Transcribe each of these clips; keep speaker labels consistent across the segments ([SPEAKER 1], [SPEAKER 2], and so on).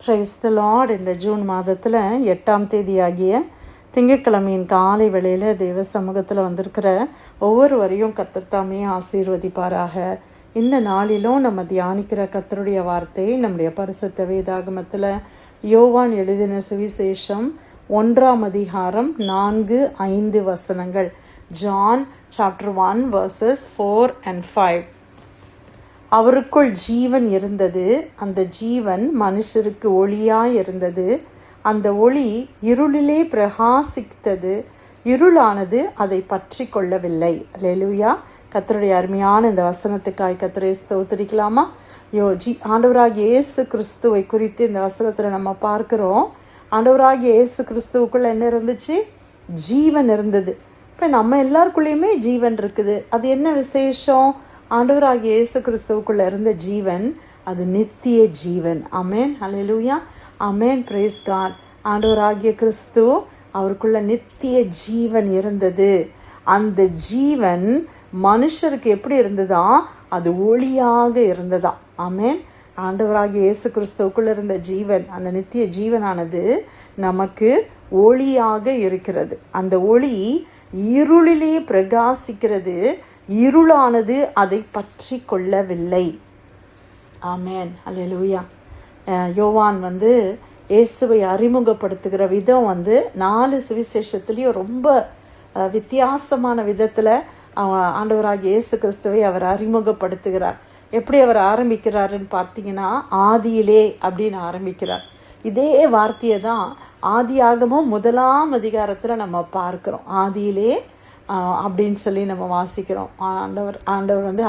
[SPEAKER 1] Praise the Lord. இந்த June மாதத்தில் 8ஆம் தேதியாகிய திங்கட்கிழமையின் காலை வேளையில் தேவ சமூகத்தில் வந்திருக்கிற ஒவ்வொருவரையும் கர்த்தர் தாமே ஆசீர்வதிப்பாராக. இந்த நாளிலும் நம்ம தியானிக்கிற கர்த்தருடைய வார்த்தை நம்முடைய பரிசுத்த வேதாகமத்தில் யோவான் எழுதின சுவிசேஷம் 1ஆம் அதிகாரம் 4-5 வசனங்கள். John chapter 1 verses 4 and 5. அவருக்குள் ஜீவன் இருந்தது, அந்த ஜீவன் மனுஷருக்கு ஒளியாய் இருந்தது. அந்த ஒளி இருளிலே பிரகாசித்தது, இருளானது அதை பற்றி கொள்ளவில்லை. அல்லேலூயா. கர்த்தருடைய அருமையான இந்த வசனத்துக்காய் கர்த்தரை ஸ்தோத்திரிக்கலாமா? ஆண்டவராகிய இயேசு கிறிஸ்துவை குறித்து இந்த வசனத்தில் நம்ம பார்க்கிறோம். ஆண்டவராகிய இயேசு கிறிஸ்துவுக்குள்ள என்ன இருந்துச்சு? ஜீவன் இருந்தது. இப்போ நம்ம எல்லாருக்குள்ளேயுமே ஜீவன் இருக்குது. அது என்ன விசேஷம்? ஆண்டவராகிய இயேசு கிறிஸ்துவுக்குள்ள இருந்த ஜீவன் அது நித்திய ஜீவன். ஆமென், ஹல்லேலூயா, ஆமென், பிரைஸ் காட். ஆண்டவராகிய கிறிஸ்து அவருக்குள்ள நித்திய ஜீவன் இருந்தது. அந்த ஜீவன் மனுஷருக்கு எப்படி இருந்ததா? அது ஒளியாக இருந்ததா. ஆமென். ஆண்டவராகிய இயேசு கிறிஸ்துவுக்குள்ள இருந்த ஜீவன், அந்த நித்திய ஜீவனானது நமக்கு ஒளியாக இருக்கிறது. அந்த ஒளி இருளிலே பிரகாசிக்கிறது, இருளானது அதை பற்றி கொள்ளவில்லை. ஆமென், அல்லேலூயா. யோவான் இயேசுவை அறிமுகப்படுத்துகிற விதம் 4 சுவிசேஷத்துலேயும் ரொம்ப வித்தியாசமான விதத்தில் ஆண்டவராகிய இயேசு கிறிஸ்துவை அவர் அறிமுகப்படுத்துகிறார். எப்படி அவர் ஆரம்பிக்கிறாருன்னு பார்த்தீங்கன்னா, ஆதியிலே அப்படின்னு ஆரம்பிக்கிறார். இதே வார்த்தையை தான் ஆதியாகமும் 1ஆம் அதிகாரத்தில் நம்ம பார்க்குறோம். ஆதியிலே அப்படின்னு சொல்லி நம்ம வாசிக்கிறோம். ஆண்டவர்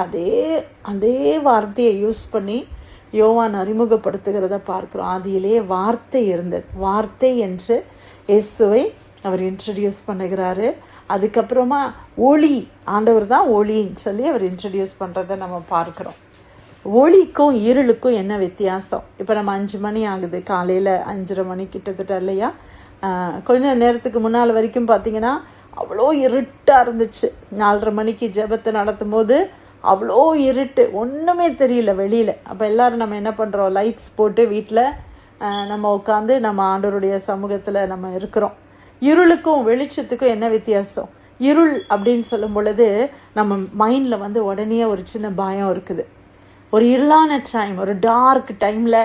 [SPEAKER 1] அதே வார்த்தையை யூஸ் பண்ணி யோவான் அறிமுகப்படுத்துகிறத பார்க்குறோம். ஆதியிலே வார்த்தை இருந்தது, வார்த்தை என்று இயேசுவை அவர் இன்ட்ரடியூஸ் பண்ணுகிறாரு. அதுக்கப்புறமா ஒளி, ஆண்டவர் தான் ஒளின்னு சொல்லி அவர் இன்ட்ரடியூஸ் பண்ணுறதை நம்ம பார்க்குறோம். ஒளிக்கும் இருளுக்கும் என்ன வித்தியாசம்? இப்போ நம்ம 5 மணி ஆகுது, காலையில் 5:30 மணி கிட்டத்தட்ட இல்லையா? கொஞ்சம் நேரத்துக்கு முன்னால் வரைக்கும் பார்த்தீங்கன்னா அவ்வளோ இருட்டாக இருந்துச்சு. 4:30 மணிக்கு ஜெபத்தை நடத்தும் போது அவ்வளோ இருட்டு, ஒன்றுமே தெரியல வெளியில். அப்போ எல்லோரும் நம்ம என்ன பண்ணுறோம்? லைட்ஸ் போட்டு வீட்டில் நம்ம உட்காந்து நம்ம ஆண்டவருடைய சமூகத்தில் நம்ம இருக்கிறோம். இருளுக்கும் வெளிச்சத்துக்கும் என்ன வித்தியாசம்? இருள் அப்படின்னு சொல்லும் பொழுது நம்ம மைண்டில் உடனே ஒரு சின்ன பயம் இருக்குது. ஒரு இருளான டைம், ஒரு டார்க் டைமில்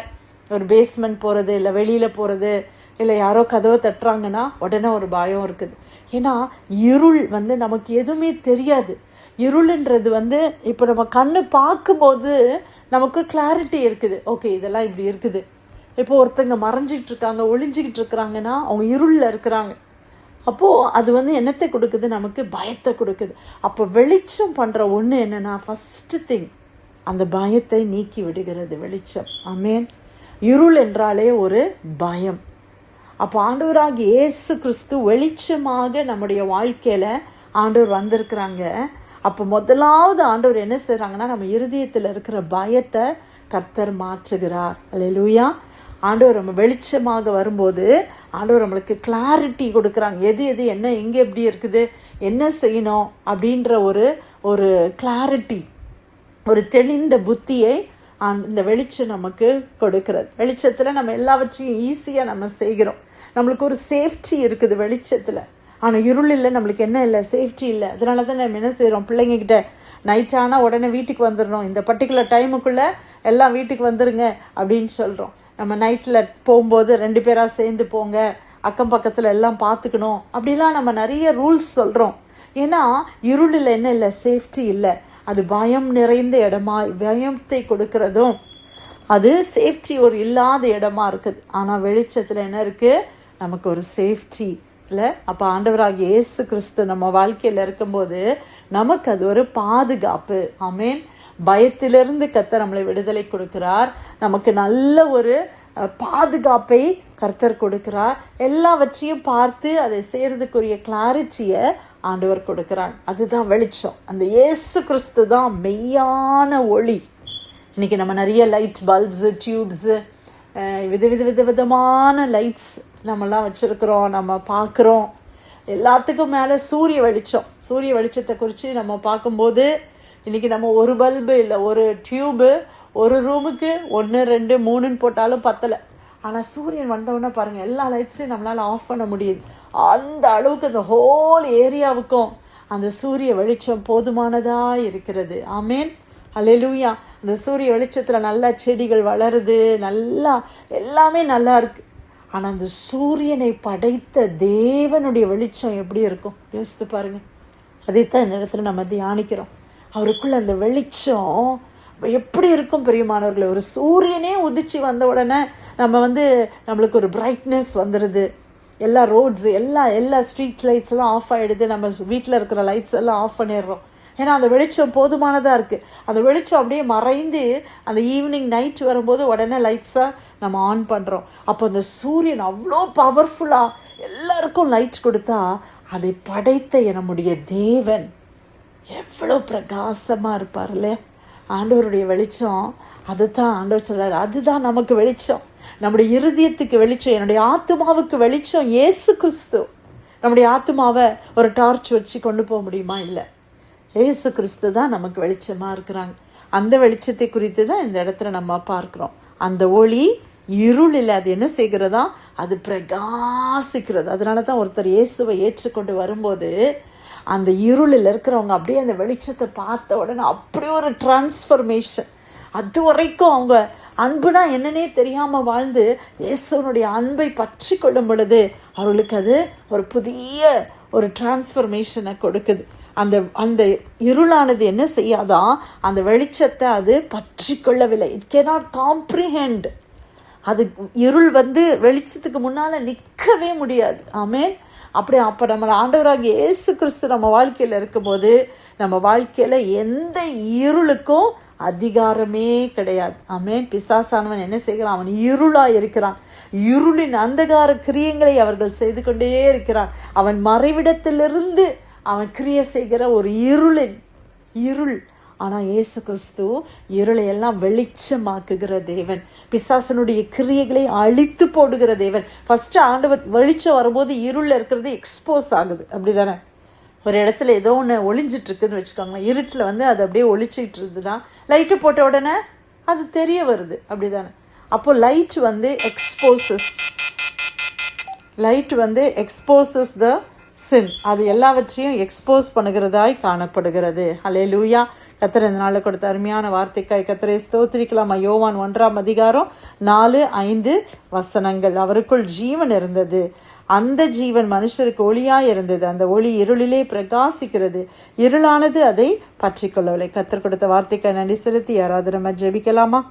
[SPEAKER 1] ஒரு பேஸ்மெண்ட் போகிறது, இல்லை வெளியில் போகிறது, இல்லை யாரோ கதவை தட்டுறாங்கன்னா உடனே ஒரு பயம் இருக்குது. ஏன்னா இருள் நமக்கு எதுவுமே தெரியாது. இருளுன்றது இப்போ நம்ம கண்ணு பார்க்கும்போது நமக்கு கிளாரிட்டி இருக்குது. ஓகே, இதெல்லாம் இப்படி இருக்குது. இப்போ ஒருத்தங்க மறைஞ்சிக்கிட்டு இருக்காங்க, ஒளிஞ்சிக்கிட்டு இருக்கிறாங்கன்னா அவங்க இருளில் இருக்கிறாங்க. அப்போது அது என்னத்தை கொடுக்குது? நமக்கு பயத்தை கொடுக்குது. அப்போ வெளிச்சம் பண்ணுற ஒன்று என்னென்னா, ஃபஸ்ட்டு திங் அந்த பயத்தை நீக்கி விடுகிறது வெளிச்சம். ஆமென். இருள் என்றாலே ஒரு பயம். அப்போ ஆண்டவராகிய இயேசு கிறிஸ்து வெளிச்சமாக நம்முடைய வாழ்க்கையில் ஆண்டவர் வந்திருக்கிறாங்க. அப்போ முதலாவது ஆண்டவர் என்ன செய்கிறாங்கன்னா, நம்ம இருதயத்தில் இருக்கிற பயத்தை கர்த்தர் மாற்றுகிறார். அல்லேலூயா. ஆண்டவர் நம்ம வெளிச்சமாக வரும்போது ஆண்டவர் நம்மளுக்கு கிளாரிட்டி கொடுக்குறாங்க. எது எது என்ன எங்கே எப்படி இருக்குது, என்ன செய்யணும் அப்படின்ற ஒரு கிளாரிட்டி, ஒரு தெளிந்த புத்தியை இந்த வெளிச்சம் நமக்கு கொடுக்கிறது. வெளிச்சத்தில் நம்ம எல்லாவற்றையும் ஈஸியாக நம்ம செய்கிறோம். நம்மளுக்கு ஒரு சேஃப்டி இருக்குது வெளிச்சத்தில். ஆனால் இருள் இல்லை, நம்மளுக்கு என்ன இல்லை? சேஃப்டி இல்லை. அதனால தான் நம்ம என்ன செய்கிறோம்? பிள்ளைங்கக்கிட்ட நைட் ஆனால் உடனே வீட்டுக்கு வந்துடணும், இந்த பர்டிகுலர் டைமுக்குள்ளே எல்லாம் வீட்டுக்கு வந்துடுங்க அப்படின்னு சொல்கிறோம். நம்ம நைட்டில் போகும்போது 2 பேராக சேர்ந்து போங்க, அக்கம் பக்கத்தில் எல்லாம் பார்த்துக்கணும், அப்படிலாம் நம்ம நிறைய ரூல்ஸ் சொல்கிறோம். ஏன்னா இருளில் என்ன இல்லை? சேஃப்டி இல்லை. அது பயம் நிறைந்த இடமா, பயத்தை கொடுக்கறதும் அது சேஃப்டி ஒரு இல்லாத இடமா இருக்குது. ஆனால் வெளிச்சத்தில் என்ன இருக்குது? நமக்கு ஒரு சேஃப்டி இல்லை. அப்போ ஆண்டவராகிய இயேசு கிறிஸ்து நம்ம வாழ்க்கையில் இருக்கும்போது நமக்கு அது ஒரு பாதுகாப்பு. ஆமென். பயத்திலிருந்து கர்த்தர் நம்மளை விடுதலை கொடுக்கிறார். நமக்கு நல்ல ஒரு பாதுகாப்பை கர்த்தர் கொடுக்கிறார். எல்லாவற்றையும் பார்த்து அதை செய்கிறதுக்குரிய கிளாரிட்டியை ஆண்டவர் கொடுக்கிறார். அதுதான் வெளிச்சம். அந்த இயேசு கிறிஸ்து தான் மெய்யான ஒளி. இன்றைக்கி நம்ம நிறைய லைட் பல்ப்ஸு, டியூப்ஸு, விதவிதமான லைட்ஸ் நம்மெல்லாம் வச்சுருக்கிறோம், நம்ம பார்க்குறோம். எல்லாத்துக்கும் மேலே சூரிய வெளிச்சம். சூரிய வெளிச்சத்தை குறித்து நம்ம பார்க்கும்போது இன்றைக்கி நம்ம ஒரு பல்பு இல்லை, ஒரு டியூபு ஒரு ரூமுக்கு 1, 2, 3ன்னு போட்டாலும் பத்தலை. ஆனால் சூரியன் வந்தவுடனே பாருங்கள், எல்லா லைட்ஸையும் நம்மளால் ஆஃப் பண்ண முடியுது. அந்த அளவுக்கு அந்த ஹோல் ஏரியாவுக்கும் அந்த சூரிய வெளிச்சம் போதுமானதாக இருக்கிறது. ஆமேன், அல்லேலூயா. அந்த சூரிய வெளிச்சத்தில் நல்லா செடிகள் வளருது, நல்லா எல்லாமே நல்லா இருக்கு. ஆனால் அந்த சூரியனை படைத்த தேவனுடைய வெளிச்சம் எப்படி இருக்கும் யோசித்து பாருங்கள். அதைத்தான் இந்த இடத்துல நம்ம தியானிக்கிறோம். அவருக்குள்ள அந்த வெளிச்சம் எப்படி இருக்கும் பிரியமானவர்களே. ஒரு சூரியனே உதிச்சு வந்த உடனே நம்மளுக்கு ஒரு பிரைட்னஸ் வந்துடுது. எல்லா ரோட்ஸ் எல்லா ஸ்ட்ரீட் லைட்ஸ் எல்லாம் ஆஃப் ஆகிடுது. நம்ம வீட்டில் இருக்கிற லைட்ஸ் எல்லாம் ஆஃப் பண்ணிடுறோம். ஏன்னா அந்த வெளிச்சம் போதுமானதாக இருக்குது. அந்த வெளிச்சம் அப்படியே மறைந்து அந்த ஈவினிங் நைட் வரும்போது உடனே லைட்ஸாக நம்ம ஆன் பண்ணுறோம். அப்போ அந்த சூரியன் அவ்வளோ பவர்ஃபுல்லாக எல்லாருக்கும் லைட் கொடுத்தா, அதை படைத்த நம்முடைய தேவன் எவ்வளோ பிரகாசமாக இருப்பார் இல்லையா. ஆண்டவருடைய வெளிச்சம் அதுதான் ஆண்டவர் சொல்றாரு, அதுதான் நமக்கு வெளிச்சம். நம்முடைய இருதயத்துக்கு வெளிச்சம், என்னுடைய ஆத்மாவுக்கு வெளிச்சம் இயேசு கிறிஸ்து. நம்முடைய ஆத்மாவை ஒரு டார்ச் வச்சு கொண்டு போக முடியுமா? இல்லை, இயேசு கிறிஸ்து தான் நமக்கு வெளிச்சமாக இருக்கிறாங்க. அந்த வெளிச்சத்தை குறித்து தான் இந்த இடத்துல நம்ம பார்க்குறோம். அந்த ஒளி இருளில் அது என்ன செய்கிறதா, அது பிரகாசிக்கிறது. அதனால தான் ஒருத்தர் இயேசுவை ஏற்றுக்கொண்டு வரும்போது அந்த இருளில் இருக்கிறவங்க அப்படியே அந்த வெளிச்சத்தை பார்த்த உடனே அப்படியே ஒரு டிரான்ஸ்ஃபர்மேஷன். அது வரைக்கும் அவங்க அன்புனா என்னன்னே தெரியாமல் வாழ்ந்து இயேசுனுடைய அன்பை பற்றி கொள்ளும் பொழுது அவர்களுக்கு அது ஒரு புதிய ஒரு டிரான்ஸ்ஃபர்மேஷனை கொடுக்குது. அந்த இருளானது என்ன செய்யாதான், அந்த வெளிச்சத்தை அது பற்றி கொள்ளவில்லை. It cannot comprehend. அது இருள் வெளிச்சத்துக்கு முன்னால் நிற்கவே முடியாது. ஆமேன். அப்போ நம்ம ஆண்டவராகிய இயேசு கிறிஸ்து நம்ம வாழ்க்கையில் இருக்கும்போது நம்ம வாழ்க்கையில் எந்த இருளுக்கும் அதிகாரமே கிடையாது. ஆமேன். பிசாசானவன் என்ன செய்கிறான், அவன் இருளாக இருக்கிறான். இருளின் அந்தகார கிரியங்களை அவர்கள் செய்து கொண்டே இருக்கிறான். அவன் மறைவிடத்திலிருந்து அவன் கிரியை செய்கிற ஒரு இருள். ஆனால் இயேசு கிறிஸ்து இருளை எல்லாம் வெளிச்சமாக்குகிற தேவன், பிசாசனுடைய கிரியைகளை அழித்து போடுகிற தேவன். ஃபர்ஸ்ட் ஆண்டவர் வெளிச்சம் வரும்போது இருளில் இருக்கிறது எக்ஸ்போஸ் ஆகுது. அப்படி தானே? ஒரு இடத்துல ஏதோ ஒன்று ஒளிஞ்சிட்டு இருக்குதுன்னு வச்சுக்கோங்களேன். இருட்டில் அது அப்படியே ஒளிச்சிட்டு இருந்துன்னா லைட்டு போட்ட உடனே அது தெரிய வருது. அப்படி தானே? அப்போ லைட் எக்ஸ்போசஸ் த சின். அது எல்லாவற்றையும் எக்ஸ்போஸ் பண்ணுகிறதாய் காணப்படுகிறது. ஹல்லேலூயா. கர்த்தர் இந்த நாளில் கொடுத்த அருமையான வார்த்தைக்காய் கர்த்தரை ஸ்தோத்திரிக்கலாம். யோவான் 1:4-5 அவருக்குள் ஜீவன் இருந்தது, அந்த ஜீவன் மனுஷருக்கு ஒளியாய் இருந்தது, அந்த ஒளி இருளிலே பிரகாசிக்கிறது, இருளானது அதை பற்றி கொள்ளவில்லை. கர்த்தர் கொடுத்த வார்த்தைக்காய் நன்றி செலுத்தி யாராவது நம்ம ஜெபிக்கலாமா?